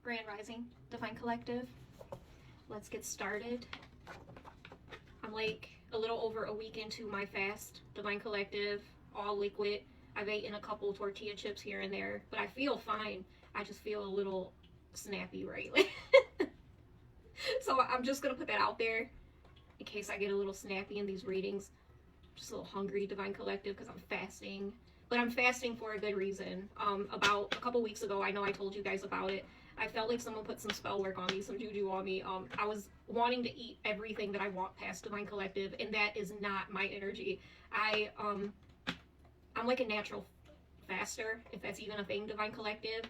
Grand Rising, Divine Collective. Let's get started. I'm like a little over a week into my fast, Divine Collective, all liquid. I've eaten a couple tortilla chips here and there, but I feel fine. I just feel a little snappy, right? So I'm just gonna put that out there in case I get a little snappy in these readings. Just a little hungry, Divine Collective, because I'm fasting. But I'm fasting for a good reason. About a couple weeks ago, I know I told you guys about it. I felt like someone put some spell work on me, some juju on me. I was wanting to eat everything that I want past Divine Collective, and that is not my energy. I'm like a natural faster, if that's even a thing, Divine Collective.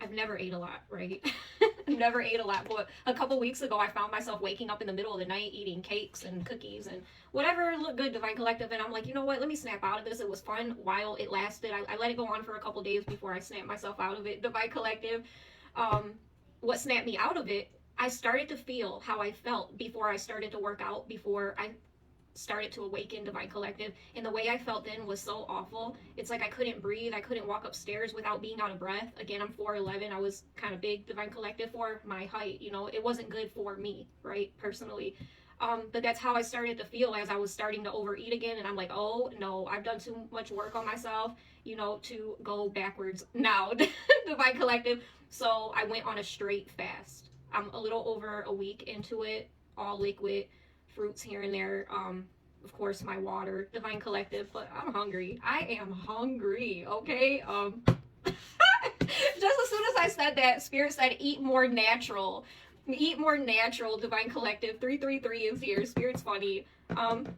I've never ate a lot, right? Never ate a lot, but a couple weeks ago I found myself waking up in the middle of the night eating cakes and cookies and whatever looked good, Divine Collective, and I'm like, you know what, let me snap out of this. It was fun while it lasted. I let it go on for a couple days before I snapped myself out of it, Divine Collective. What snapped me out of it, I started to feel how I felt before I started to work out, before I started to awaken, Divine Collective, and the way I felt then was so awful. It's like I couldn't breathe. I couldn't walk upstairs without being out of breath. Again, I'm 4'11". I was kind of big, Divine Collective, for my height. You know, it wasn't good for me, right, personally. But that's how I started to feel as I was starting to overeat again, and I'm like, oh no, I've done too much work on myself, you know, to go backwards now, Divine Collective. So I went on a straight fast. I'm a little over a week into it, all liquid, fruits here and there, of course my water, Divine Collective, but I'm hungry. I am hungry, okay? Just as soon as I said that, Spirit said eat more natural. Eat more natural, Divine Collective. 333 is here. Spirit's funny. I'm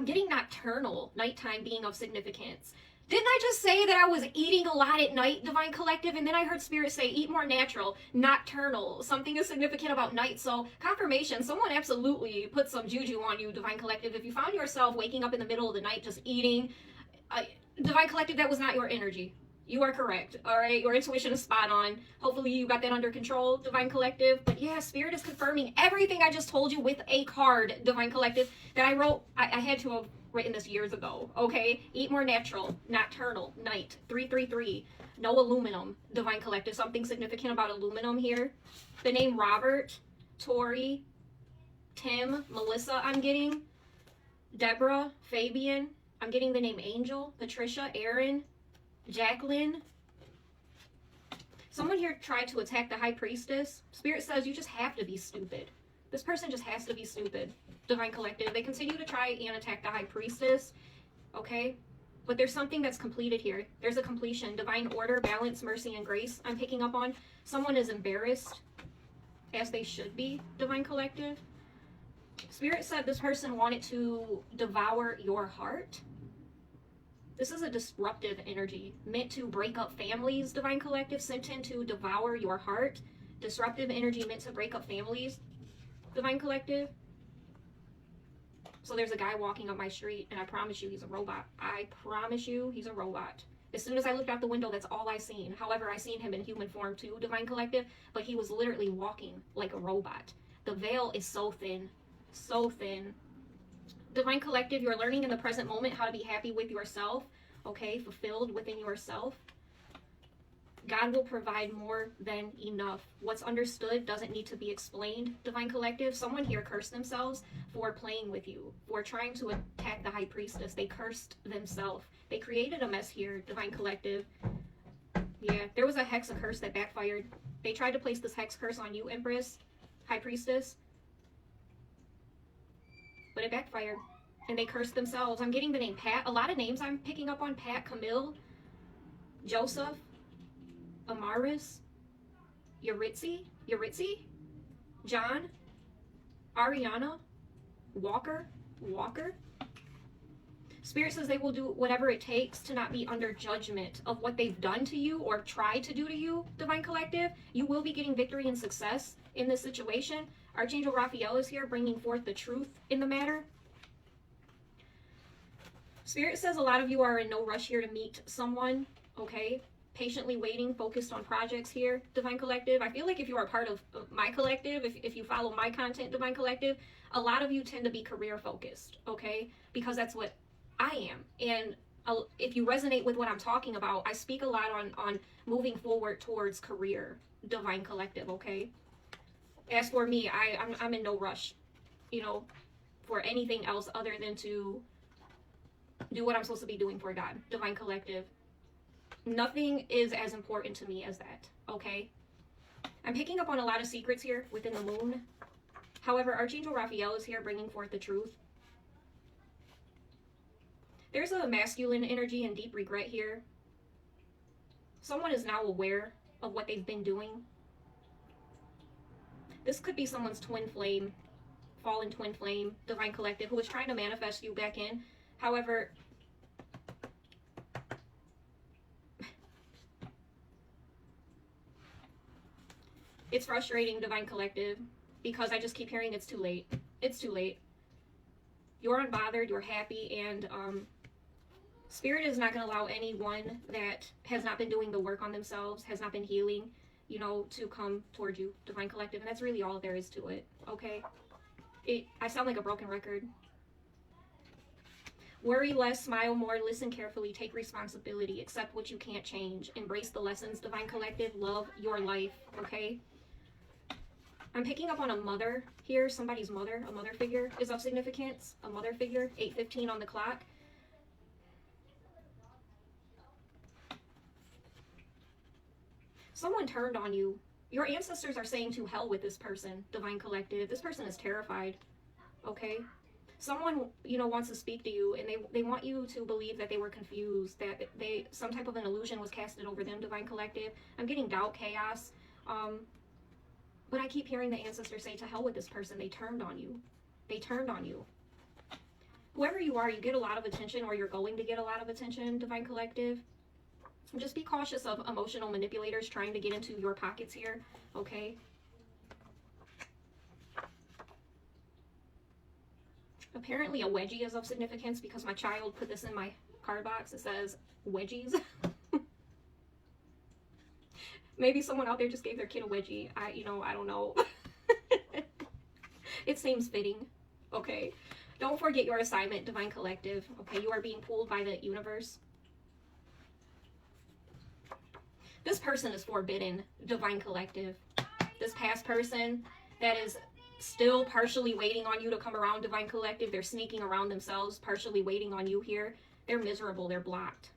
getting nocturnal, nighttime being of significance. Didn't I just say that I was eating a lot at night, Divine Collective? And then I heard Spirit say, eat more natural, nocturnal. Something is significant about night. So, confirmation, someone absolutely put some juju on you, Divine Collective. If you found yourself waking up in the middle of the night just eating, Divine Collective, that was not your energy. You are correct, all right? Your intuition is spot on. Hopefully you got that under control, Divine Collective. But yeah, Spirit is confirming everything I just told you with a card, Divine Collective, that I wrote. I had to have written this years ago, okay? Eat more natural, nocturnal, night, 333. No aluminum, Divine Collective. Something significant about aluminum here. The name Robert, Tori, Tim, Melissa, I'm getting. Deborah, Fabian. I'm getting the name Angel, Patricia, Aaron, Jacqueline. Someone here tried to attack the High Priestess. Spirit says you just have to be stupid. This person just has to be stupid, Divine Collective. They continue to try and attack the High Priestess, okay? But there's something that's completed here. There's a completion. Divine order, balance, mercy, and grace I'm picking up on. Someone is embarrassed, as they should be, Divine Collective. Spirit said this person wanted to devour your heart. This is a disruptive energy, meant to break up families, Divine Collective, sent in to devour your heart. Disruptive energy meant to break up families, Divine Collective. So there's a guy walking up my street, and I promise you he's a robot. I promise you he's a robot. As soon as I looked out the window, that's all I seen. However, I seen him in human form too, Divine Collective, but he was literally walking like a robot. The veil is so thin, so thin. Divine Collective, you're learning in the present moment how to be happy with yourself, okay? Fulfilled within yourself. God will provide more than enough. What's understood doesn't need to be explained, Divine Collective. Someone here cursed themselves for playing with you, for trying to attack the High Priestess. They cursed themselves. They created a mess here, Divine Collective. Yeah, there was a hex, a curse that backfired. They tried to place this hex curse on you, Empress, High Priestess, but it backfired, and they cursed themselves. I'm getting the name Pat. A lot of names I'm picking up on. Pat, Camille, Joseph, Amaris, Yuritsi, John, Ariana, Walker. Spirit says they will do whatever it takes to not be under judgment of what they've done to you or tried to do to you, Divine Collective. You will be getting victory and success in this situation. Archangel Raphael is here bringing forth the truth in the matter. Spirit says a lot of you are in no rush here to meet someone, okay? Patiently waiting, focused on projects here, Divine Collective. I feel like if you are part of my collective, if you follow my content, Divine Collective, a lot of you tend to be career focused, okay? Because that's what I am. And if you resonate with what I'm talking about, I speak a lot on moving forward towards career, Divine Collective, okay? As for me, I'm in no rush, you know, for anything else other than to do what I'm supposed to be doing for God, Divine Collective. Nothing is as important to me as that, okay? I'm picking up on a lot of secrets here within the moon. However, Archangel Raphael is here bringing forth the truth. There's a masculine energy and deep regret here. Someone is now aware of what they've been doing. This could be someone's twin flame, fallen twin flame, Divine Collective, who is trying to manifest you back in. However, it's frustrating, Divine Collective, because I just keep hearing it's too late. It's too late. You're unbothered, you're happy, and Spirit is not going to allow anyone that has not been doing the work on themselves, has not been healing, you know, to come towards you, Divine Collective. And that's really all there is to it, okay? I sound like a broken record. Worry less, smile more, listen carefully, take responsibility, accept what you can't change, embrace the lessons, Divine Collective, love your life, okay? I'm picking up on a mother here, somebody's mother, a mother figure is of significance, a mother figure, 8:15 on the clock. Someone turned on you. Your ancestors are saying to hell with this person, Divine Collective. This person is terrified, okay? Someone, you know, wants to speak to you, and they want you to believe that they were confused, that some type of an illusion was casted over them, Divine Collective. I'm getting doubt, chaos, but I keep hearing the ancestors say to hell with this person. They turned on you. They turned on you. Whoever you are, you get a lot of attention, or you're going to get a lot of attention, Divine Collective. Just be cautious of emotional manipulators trying to get into your pockets here, okay? Apparently a wedgie is of significance because my child put this in my card box. It says wedgies. Maybe someone out there just gave their kid a wedgie. I don't know. It seems fitting, okay? Don't forget your assignment, Divine Collective, okay? You are being pulled by the universe. This person is forbidden, Divine Collective. This past person that is still partially waiting on you to come around, Divine Collective. They're sneaking around themselves, partially waiting on you here. They're miserable. They're blocked.